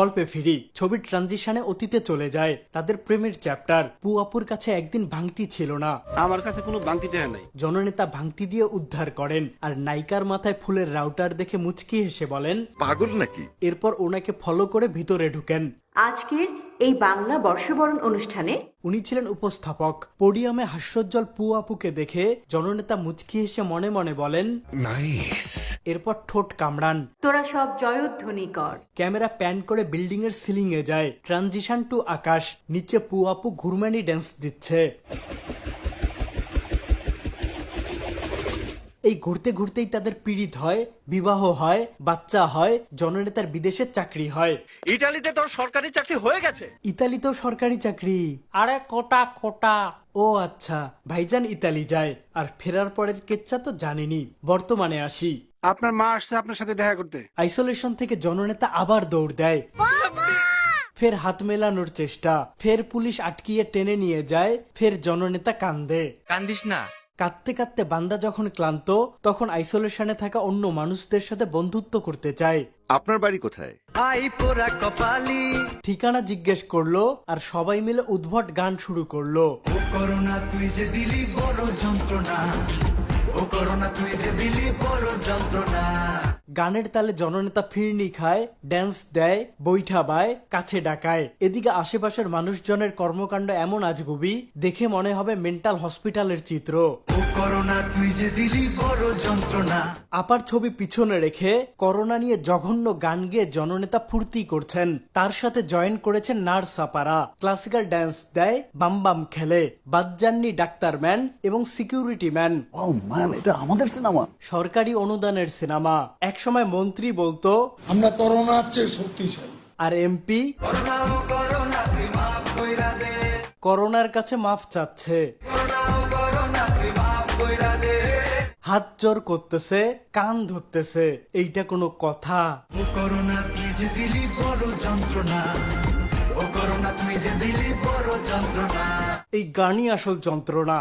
গল্পে ফিরি। ছবির ট্রানজিশনে অতীতে চলে যায়। তাদের প্রেমের চ্যাপ্টার। পু আপুর কাছে একদিন ভাঙতি ছিল না। আমার কাছে কোনো বাংতি টাকা নাই। জননেতা ভাঙতি দিয়ে উদ্ধার করেন আর নায়িকার মাথায় ফুলের রাউটার দেখে মুচকি হেসে বলেন, পাগল নাকি? এরপর ওনাকে ফলো করে ভিতরে ঢুকেন। আজকের এই বাংলা বর্ষবরণ অনুষ্ঠানে উনি ছিলেন উপস্থাপক। পোডিয়ামে হাস্যোজ্জ্বল পু আপুকে দেখে জননেতা মুচকি হেসে মনে মনে বলেন, নাইস। এরপর ঠোঁট কামড়ান। তোরা সব জয়ধ্বনি কর। ক্যামেরা প্যান করে বিল্ডিং এর সিলিং এ যায়। ট্রানজিশন টু আকাশ। নিচে পু আপু ঘুরমানি ড্যান্স দিচ্ছে। এই ঘুরতে ঘুরতেই তাদের পীড়িত হয়, বিবাহ হয়, বাচ্চা হয়, জননেতার বিদেশে চাকরি হয়। ইটালিতে তোর সরকারি চাকরি হয়ে গেছে। ইতালিতেও সরকারি চাকরি। আরে কোটা কোটা। ও আচ্ছা, ভাইজান ইতালি যায় আর ফেরার পরের কেচ্ছা তো জানেনি। বর্তমানে আসি। আপনার মা আসছে আপনার সাথে দেখা করতে। আইসোলেশন থেকে জননেতা আবার দৌড় দেয়। ফের হাত মেলানোর চেষ্টা। ফের পুলিশ আটকিয়ে টেনে নিয়ে যায়। ফের জননেতা কান্দে। কান্দিস না। কাঁদতে কাঁদতে বান্দা যখন ক্লান্ত, তখন আইসোলেশনে থাকা অন্য মানুষদের সাথে বন্ধুত্ব করতে চায়। আপনার বাড়ি কোথায়? ঠিকানা জিজ্ঞেস করলো আর সবাই মিলে উদ্ভট গান শুরু করলো। করোনা তুই যে দিলি বড় যন্ত্রণা, ও করোনা তুই যে দিলি বড় যন্ত্রণা। গানের তালে জননেতা ফিরনি খায়, ড্যান্স দেয়, বৈঠা বায়, কাছে ডাকায়। এদিকে আশেপাশের মানুষজনের কর্মকাণ্ড এমন আজগুবি, দেখে মনে হবে মেন্টাল হসপিটালের চিত্র। ও করোনা তুই যে দিলি বড় যন্ত্রণা। আপার ছবি পিছনে রেখে করোনা নিয়ে জঘন্য গান গেয়ে জননেতা ফুর্তি করছেন। তার সাথে জয়েন করেছেন নার্স আপারা। ক্লাসিক্যাল ড্যান্স দেয়, বাম বাম খেলে। বাদ যাননি ডাক্তার ম্যান এবং সিকিউরিটি ম্যান। ও ম্যাম, এটা আমাদের সিনেমা। সরকারি অনুদানের সিনেমা। একসময় মন্ত্রী বলতো, আমরা করোনার চেয়ে শক্তিশালী। আর এমপি করোনার কাছে মাফ চাচ্ছে। হাত জোর করতেছে, কান ধরতেছে। এইটা কোনো কথা? ও করোনা তুই যে দিলি বড় যন্ত্রণা, ও করোনা তুই যে দিলি বড় যন্ত্রণা। এই গানই আসল যন্ত্রণা।